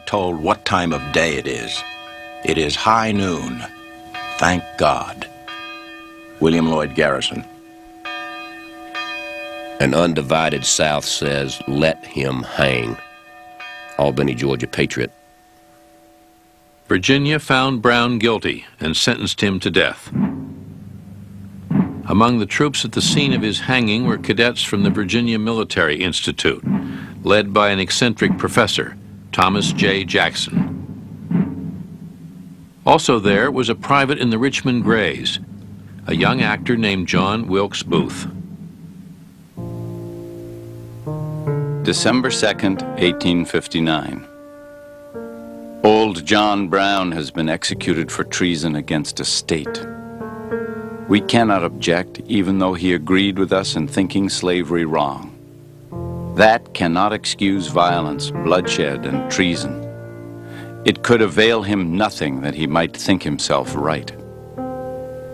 told what time of day it is. It is high noon. Thank God. William Lloyd Garrison. An undivided South says, let him hang. Albany, Georgia Patriot. Virginia found Brown guilty and sentenced him to death. Among the troops at the scene of his hanging were cadets from the Virginia Military Institute, led by an eccentric professor, Thomas J. Jackson. Also there was a private in the Richmond Greys, a young actor named John Wilkes Booth. December 2nd, 1859. Old John Brown has been executed for treason against a state. We cannot object, even though he agreed with us in thinking slavery wrong. That cannot excuse violence, bloodshed, and treason. It could avail him nothing that he might think himself right.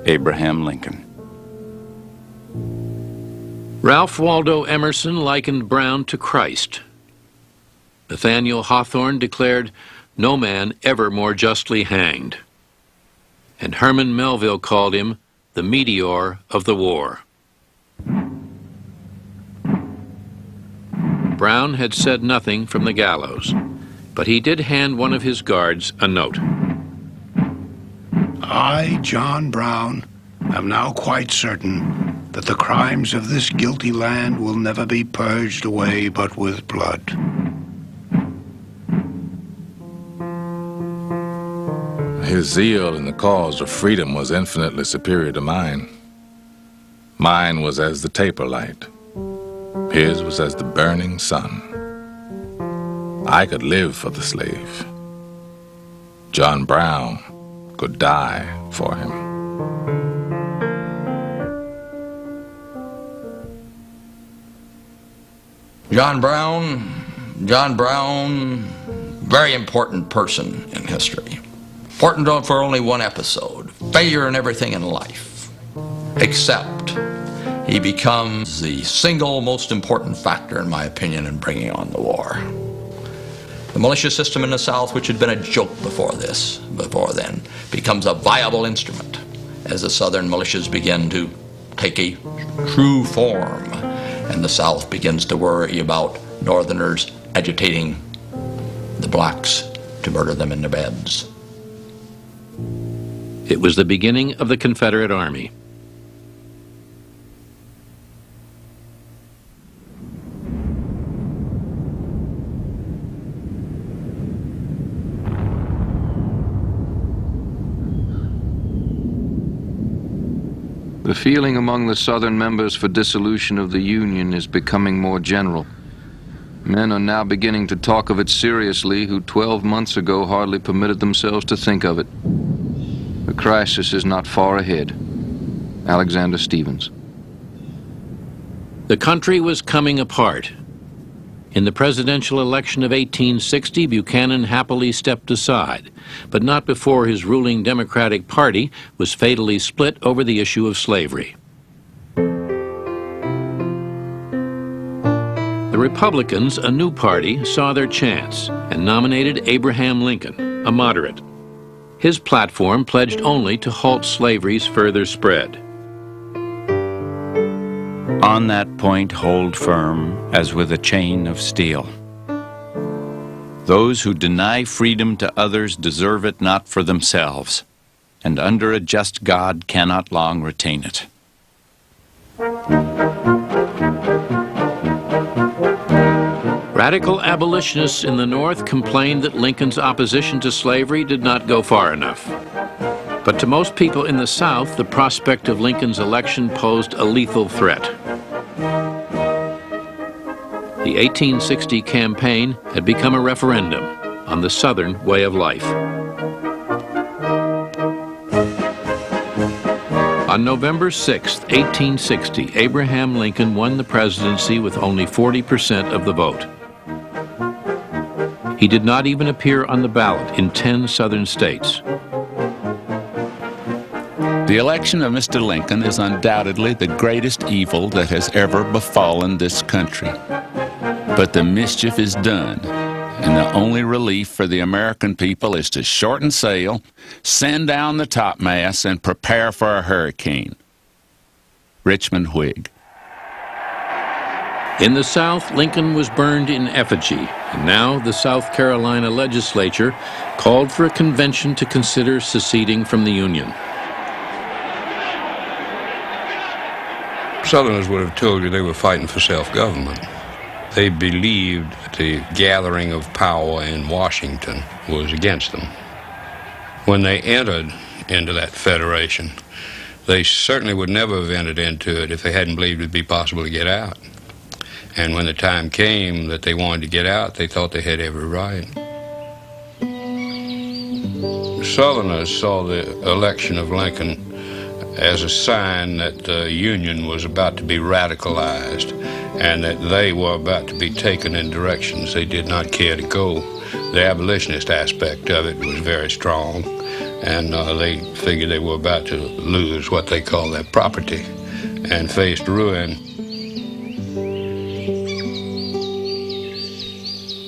Abraham Lincoln. Ralph Waldo Emerson likened Brown to Christ. Nathaniel Hawthorne declared, "No man ever more justly hanged." And Herman Melville called him the meteor of the war. Brown had said nothing from the gallows, but he did hand one of his guards a note. I, John Brown, am now quite certain that the crimes of this guilty land will never be purged away but with blood. His zeal in the cause of freedom was infinitely superior to mine. Mine was as the taper light. His was as the burning sun. I could live for the slave. John Brown could die for him. John Brown, very important person in history. Important for only one episode. Failure in everything in life. Except he becomes the single most important factor, in my opinion, in bringing on the war. The militia system in the South, which had been a joke before then, becomes a viable instrument as the Southern militias begin to take a true form, and the South begins to worry about Northerners agitating the blacks to murder them in their beds. It was the beginning of the Confederate Army. The feeling among the Southern members for dissolution of the Union is becoming more general. Men are now beginning to talk of it seriously who 12 months ago hardly permitted themselves to think of it. The crisis is not far ahead. Alexander Stephens. The country was coming apart. In the presidential election of 1860, Buchanan happily stepped aside, but not before his ruling Democratic Party was fatally split over the issue of slavery. The Republicans, a new party, saw their chance and nominated Abraham Lincoln, a moderate. His platform pledged only to halt slavery's further spread. On that point hold firm as with a chain of steel. Those who deny freedom to others deserve it not for themselves, and under a just God cannot long retain it. Radical abolitionists in the North complained that Lincoln's opposition to slavery did not go far enough. But to most people in the South, the prospect of Lincoln's election posed a lethal threat. The 1860 campaign had become a referendum on the Southern way of life. On November 6, 1860, Abraham Lincoln won the presidency with only 40% of the vote. He did not even appear on the ballot in 10 Southern states. The election of Mr. Lincoln is undoubtedly the greatest evil that has ever befallen this country. But the mischief is done, And the only relief for the American people is to shorten sail, send down the topmasts, and prepare for a hurricane. Richmond Whig. In the South, Lincoln was burned in effigy, and now the South Carolina legislature called for a convention to consider seceding from the Union. Southerners would have told you they were fighting for self-government. They believed the gathering of power in Washington was against them. When they entered into that federation, they certainly would never have entered into it if they hadn't believed it would be possible to get out. And when the time came that they wanted to get out, they thought they had every right. Southerners saw the election of Lincoln as a sign that the Union was about to be radicalized and that they were about to be taken in directions they did not care to go. The abolitionist aspect of it was very strong, and they figured they were about to lose what they call their property and faced ruin.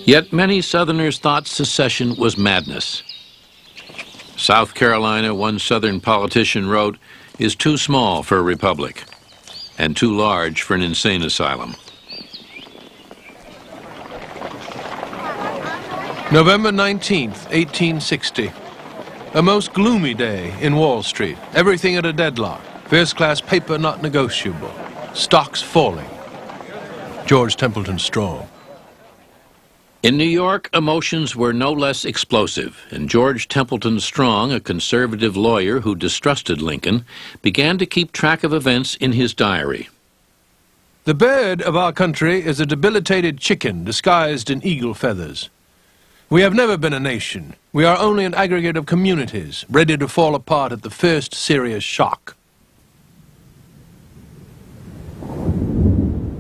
Yet many Southerners thought secession was madness. South Carolina, one Southern politician wrote, is too small for a republic and too large for an insane asylum. November 19th, 1860. A most gloomy day in Wall Street. Everything at a deadlock. First-class paper not negotiable. Stocks falling. George Templeton Strong. In New York, emotions were no less explosive, and George Templeton Strong, a conservative lawyer who distrusted Lincoln, began to keep track of events in his diary. The bird of our country is a debilitated chicken disguised in eagle feathers. We have never been a nation. We are only an aggregate of communities, ready to fall apart at the first serious shock.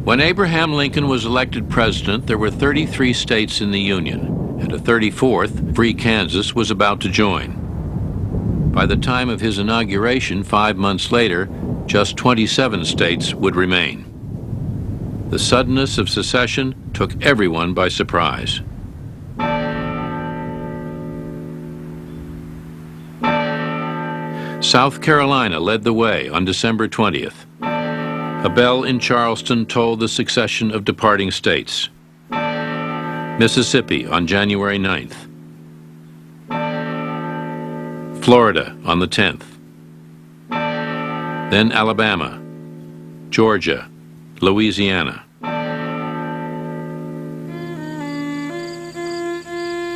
When Abraham Lincoln was elected president, there were 33 states in the Union, and a 34th, free Kansas, was about to join. By the time of his inauguration, 5 months later, just 27 states would remain. The suddenness of secession took everyone by surprise. South Carolina led the way on December 20th. A bell in Charleston told the succession of departing states. Mississippi on January 9th. Florida on the 10th. Then Alabama, Georgia, Louisiana.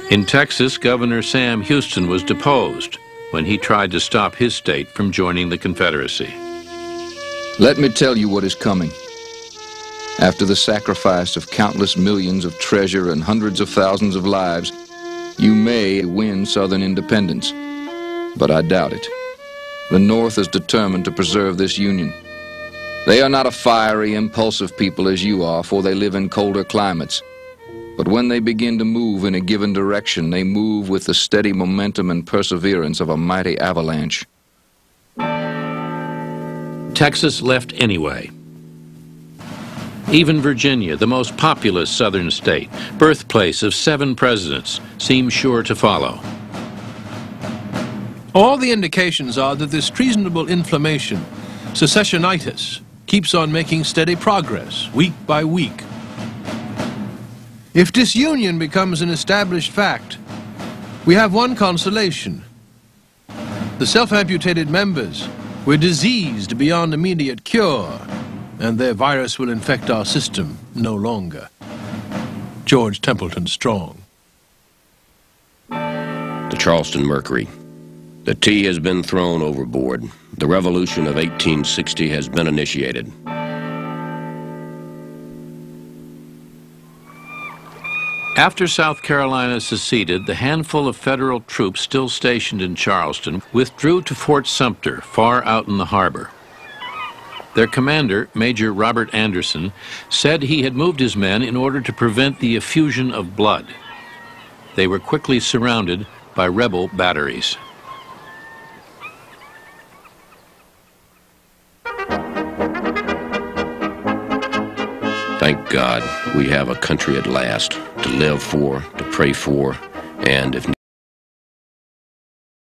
In Texas, Governor Sam Houston was deposed when he tried to stop his state from joining the Confederacy. Let me tell you what is coming. After the sacrifice of countless millions of treasure and hundreds of thousands of lives, you may win Southern independence, but I doubt it. The North is determined to preserve this Union. They are not a fiery, impulsive people as you are, for they live in colder climates. But when they begin to move in a given direction, they move with the steady momentum and perseverance of a mighty avalanche. Texas left anyway. Even Virginia, the most populous southern state, birthplace of 7 presidents, seemed sure to follow. All the indications are that this treasonable inflammation, secessionitis, keeps on making steady progress, week by week. If disunion becomes an established fact, we have one consolation. The self-amputated members were diseased beyond immediate cure, and their virus will infect our system no longer. George Templeton Strong. The Charleston Mercury. The tea has been thrown overboard. The revolution of 1860 has been initiated. After South Carolina seceded, the handful of federal troops still stationed in Charleston withdrew to Fort Sumter, far out in the harbor. Their commander, Major Robert Anderson, said he had moved his men in order to prevent the effusion of blood. They were quickly surrounded by rebel batteries. Thank God we have a country at last to live for, to pray for, and if